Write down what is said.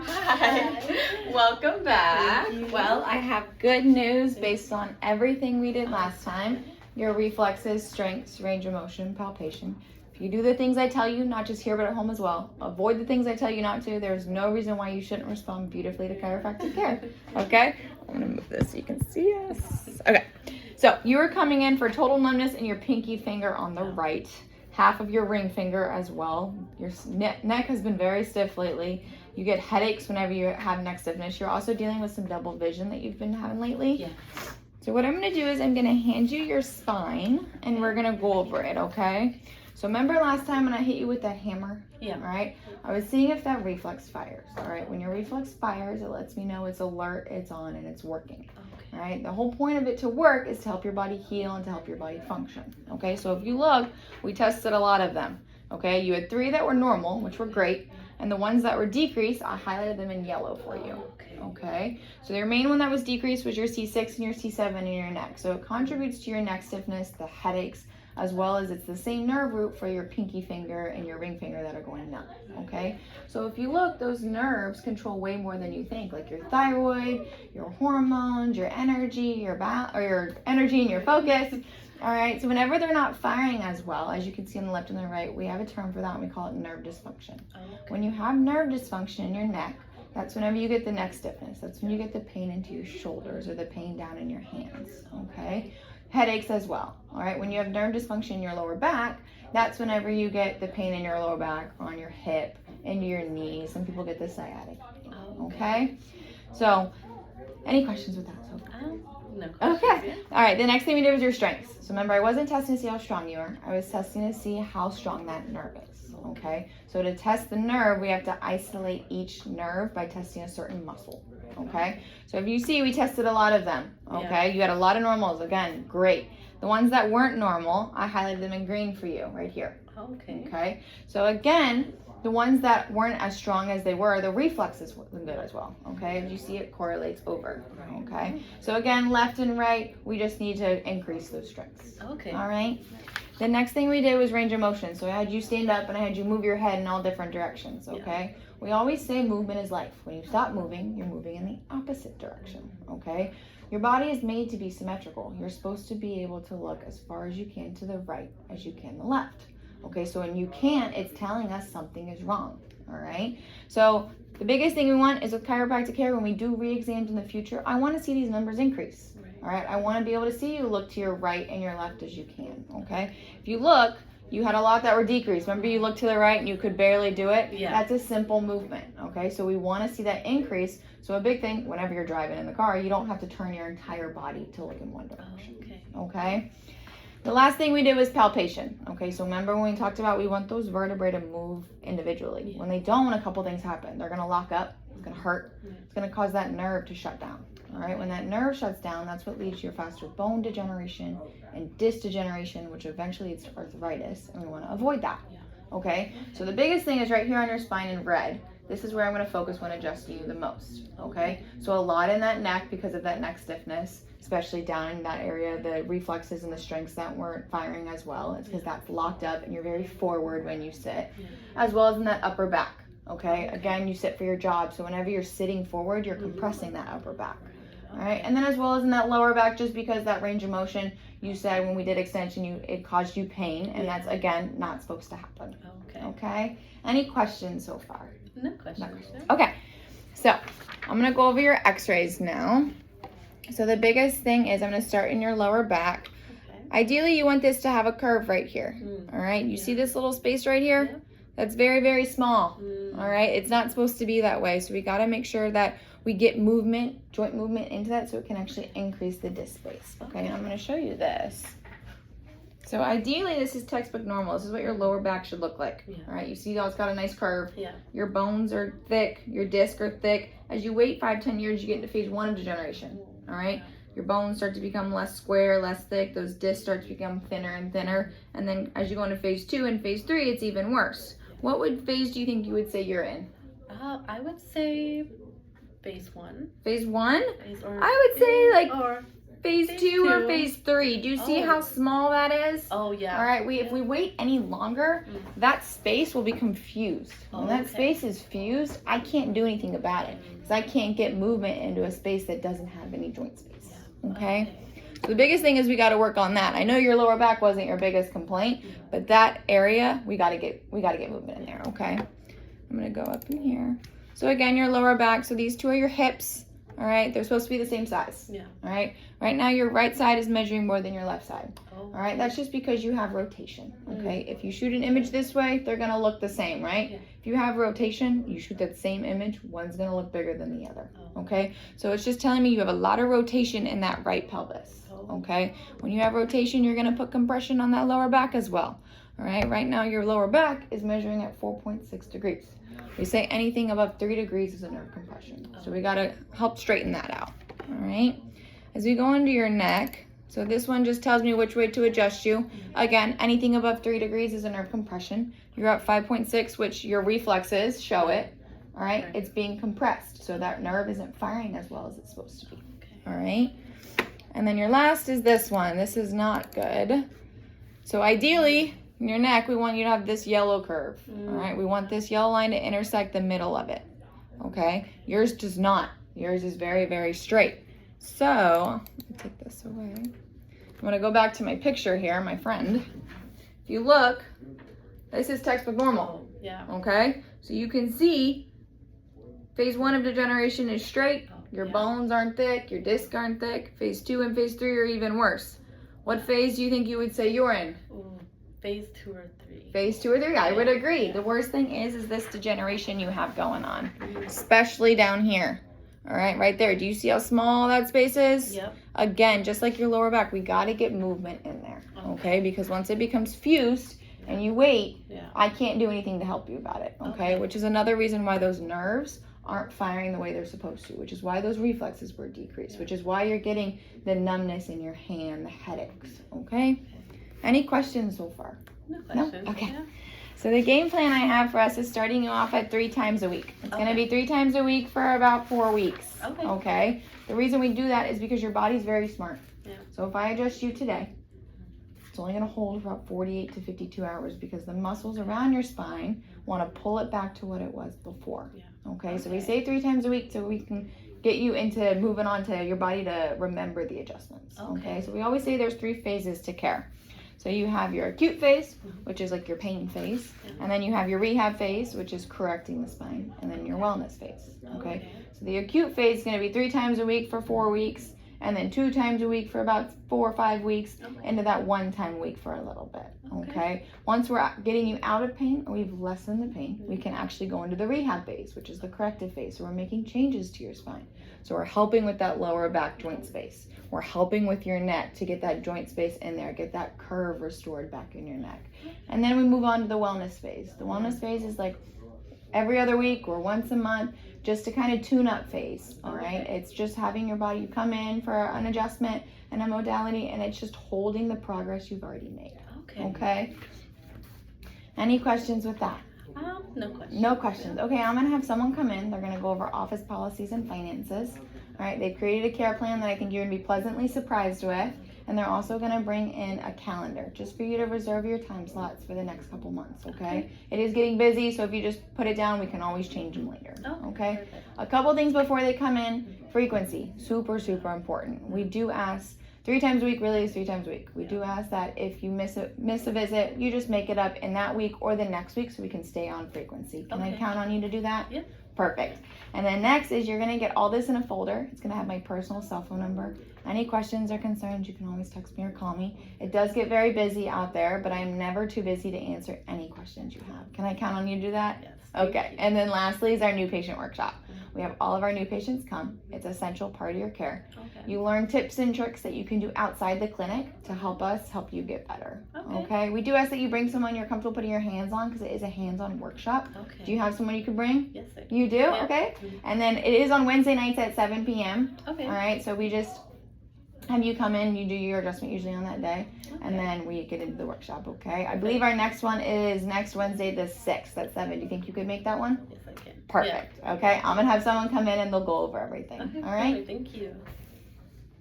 Hi. Welcome back. Well, I have good news based on everything we did last time. Your reflexes, strengths, range of motion, palpation. If you do the things I tell you, not just here but at home as well, avoid the things I tell you not to, there's no reason why you shouldn't respond beautifully to chiropractic care. Okay? I'm gonna move this so you can see us. Okay. So you were coming in for total numbness in your pinky finger on the right, half of your ring finger as well. Your neck has been very stiff lately. You get headaches whenever you have neck stiffness. You're also dealing with some double vision that you've been having lately. Yeah. So what I'm going to do is I'm going to hand you your spine and we're going to go over it, okay? So remember last time when I hit you with that hammer? Yeah. All right? I was seeing if that reflex fires, all right? When your reflex fires, it lets me know it's alert, it's on, and it's working. Okay. All right? The whole point of it to work is to help your body heal and to help your body function, okay? So if you look, we tested a lot of them, okay? You had 3 that were normal, which were great, and the ones that were decreased, I highlighted them in yellow for you. Okay, so your main one that was decreased was your C6 and your C7 in your neck. So it contributes to your neck stiffness, the headaches, as well as it's the same nerve root for your pinky finger and your ring finger that are going numb. Okay, so if you look, those nerves control way more than you think, like your thyroid, your hormones, your energy, your energy and your focus. All right, so whenever they're not firing as well, as you can see on the left and the right, we have a term for that and we call it nerve dysfunction. Okay. When you have nerve dysfunction in your neck, that's whenever you get the neck stiffness. That's when you get the pain into your shoulders or the pain down in your hands, okay? Headaches as well, all right? When you have nerve dysfunction in your lower back, that's whenever you get the pain in your lower back, on your hip, into your knees. Some people get the sciatic pain, okay? So, any questions with that so far? No questions. Okay. All right, the next thing we did was your strengths. So remember, I wasn't testing to see how strong you are. I was testing to see how strong that nerve is, okay? So to test the nerve, we have to isolate each nerve by testing a certain muscle, okay? So if you see, we tested a lot of them, okay? Yeah. You had a lot of normals. Again, great. The ones that weren't normal, I highlighted them in green for you right here, Okay. okay? So again, the ones that weren't as strong as they were, the reflexes were good as well, okay? As you see, it correlates over, okay? So again, left and right, we just need to increase those strengths. Okay. All right? The next thing we did was range of motion. So I had you stand up and I had you move your head in all different directions, okay? We always say movement is life. When you stop moving, you're moving in the opposite direction, okay? Your body is made to be symmetrical. You're supposed to be able to look as far as you can to the right as you can the left. Okay, so when you can't, it's telling us something is wrong, all right? So the biggest thing we want is with chiropractic care, when we do re-exams in the future, I want to see these numbers increase, all right? I want to be able to see you look to your right and your left as you can, okay? If you look, you had a lot that were decreased. Remember you looked to the right and you could barely do it? Yeah. That's a simple movement, okay? So we want to see that increase. So a big thing, whenever you're driving in the car, you don't have to turn your entire body to look in one direction, okay? The last thing we did was palpation. Okay, so remember when we talked about we want those vertebrae to move individually. When they don't, a couple things happen. They're gonna lock up, it's gonna hurt, it's gonna cause that nerve to shut down. All right, when that nerve shuts down, that's what leads to your faster bone degeneration and disc degeneration, which eventually leads to arthritis, and we wanna avoid that. Okay, so the biggest thing is right here on your spine in red. This is where I'm gonna focus when adjusting you the most, okay? So a lot in that neck because of that neck stiffness, especially down in that area, the reflexes and the strengths that weren't firing as well. It's because that's locked up and you're very forward when you sit, as well as in that upper back, okay? Again, you sit for your job, so whenever you're sitting forward, you're compressing that upper back, all right? And then as well as in that lower back, just because that range of motion, you said when we did extension, it caused you pain, and that's, again, not supposed to happen, okay? Any questions so far? No questions. Okay, so I'm gonna go over your x-rays now. So the biggest thing is I'm gonna start in your lower back. Ideally, you want this to have a curve right here, all right? You see this little space right here? Yeah. That's very, very small, all right? It's not supposed to be that way, so we gotta make sure that we get movement, joint movement into that so it can actually increase the disc space, okay? And I'm gonna show you this. So ideally, this is textbook normal. This is what your lower back should look like, all right? You see how it's got a nice curve. Your bones are thick, your discs are thick. As you wait 5-10 years, you get into phase 1 of degeneration, all right? Your bones start to become less square, less thick. Those discs start to become thinner and thinner. And then as you go into phase 2 and phase 3, it's even worse. What phase do you think you would say you're in? I would say phase 1. Phase 1? Phase or I would say like or phase Phase 2 or two. phase 3? Do you see Oh. how small that is? Oh, yeah. All right, if we wait any longer, that space will become fused. When that Okay. space is fused, I can't do anything about it because I can't get movement into a space that doesn't have any joint space. Okay? So the biggest thing is we got to work on that. I know your lower back wasn't your biggest complaint, but that area we got to get movement in there. Okay? I'm gonna go up in here. So again, your lower back. So these two are your hips. All right, they're supposed to be the same size. Yeah. All right. Right now, your right side is measuring more than your left side. Oh. All right, that's just because you have rotation. Okay, if you shoot an image this way, they're gonna look the same, right? Yeah. If you have rotation, you shoot that same image, one's gonna look bigger than the other. Oh. Okay, so it's just telling me you have a lot of rotation in that right pelvis. Oh. Okay, when you have rotation, you're gonna put compression on that lower back as well. All right, right now your lower back is measuring at 4.6 degrees. We say anything above 3 degrees is a nerve compression. So we gotta help straighten that out. All right. As we go into your neck, so this one just tells me which way to adjust you. Again, anything above 3 degrees is a nerve compression. You're at 5.6, which your reflexes show it. All right. Okay. It's being compressed, so that nerve isn't firing as well as it's supposed to be. Okay. All right. And then your last is this one. This is not good. So ideally, in your neck, we want you to have this yellow curve. All right. We want this yellow line to intersect the middle of it. Okay. Yours does not. Yours is very, very straight. So, let me take this away. I'm going to go back to my picture here, my friend. If you look, this is textbook normal. Oh, yeah. Okay. So you can see phase 1 of degeneration is straight. Your yeah. bones aren't thick. Your discs aren't thick. Phase 2 and phase 3 are even worse. What phase do you think you would say you're in? Ooh, phase 2 or 3. Phase 2 or 3, I would agree. The worst thing is this degeneration you have going on, especially down here. All right, right there. Do you see how small that space is? Yep. Again, just like your lower back, we got to get movement in there, okay? Because once it becomes fused and you wait, Yeah. I can't do anything to help you about it, okay? Which is another reason why those nerves aren't firing the way they're supposed to, which is why those reflexes were decreased, which is why you're getting the numbness in your hand, the headaches, okay? Any questions so far? No questions. Okay. Yeah. So the game plan I have for us is starting you off at 3 times a week. It's going to be 3 times a week for about 4 weeks. Okay. Okay. The reason we do that is because your body's very smart. Yeah. So if I adjust you today, it's only going to hold for about 48 to 52 hours because the muscles around your spine want to pull it back to what it was before. Yeah. Okay. So we say 3 times a week so we can get you into moving on to your body to remember the adjustments. Okay. So we always say there's 3 phases to care. So you have your acute phase, which is like your pain phase, and then you have your rehab phase, which is correcting the spine, and then your wellness phase, okay? So the acute phase is going to be 3 times a week for 4 weeks, and then 2 times a week for about 4 or 5 weeks, into that 1 time a week for a little bit, okay? Once we're getting you out of pain, or we've lessened the pain, we can actually go into the rehab phase, which is the corrective phase. So we're making changes to your spine. So we're helping with that lower back joint space. We're helping with your neck to get that joint space in there, get that curve restored back in your neck. And then we move on to the wellness phase. The wellness phase is like every other week or once a month, just to kind of tune up phase, all right? It's just having your body come in for an adjustment and a modality, and it's just holding the progress you've already made, okay? Any questions with that? No questions. No questions. Okay, I'm going to have someone come in. They're going to go over office policies and finances. All right, they've created a care plan that I think you're going to be pleasantly surprised with. And they're also going to bring in a calendar just for you to reserve your time slots for the next couple months, okay? It is getting busy, so if you just put it down, we can always change them later, okay? Perfect. A couple things before they come in. Frequency, super, super important. We do ask 3 times a week, really is 3 times a week. We do ask that if you miss a visit, you just make it up in that week or the next week so we can stay on frequency. Can I count on you to do that? Yeah. Perfect. And then next is you're going to get all this in a folder. It's going to have my personal cell phone number. Any questions or concerns, you can always text me or call me. It does get very busy out there, but I'm never too busy to answer any questions you have. Can I count on you to do that? Yes. Okay. And then lastly is our new patient workshop. We have all of our new patients come. It's an essential part of your care. Okay. You learn tips and tricks that you can do outside the clinic to help us help you get better. Okay. We do ask that you bring someone you're comfortable putting your hands on because it is a hands-on workshop. Okay. Do you have someone you can bring? Yes, I do. You do? Yeah. Okay. And then it is on Wednesday nights at 7 p.m. Okay. All right. So we just have you come in, you do your adjustment usually on that day, and then we get into the workshop, okay? I believe our next one is next Wednesday the 6th at 7. Do you think you could make that one? Yes, I can. Perfect. Okay. I'm going to have someone come in and they'll go over everything. Okay. All right. Thank you.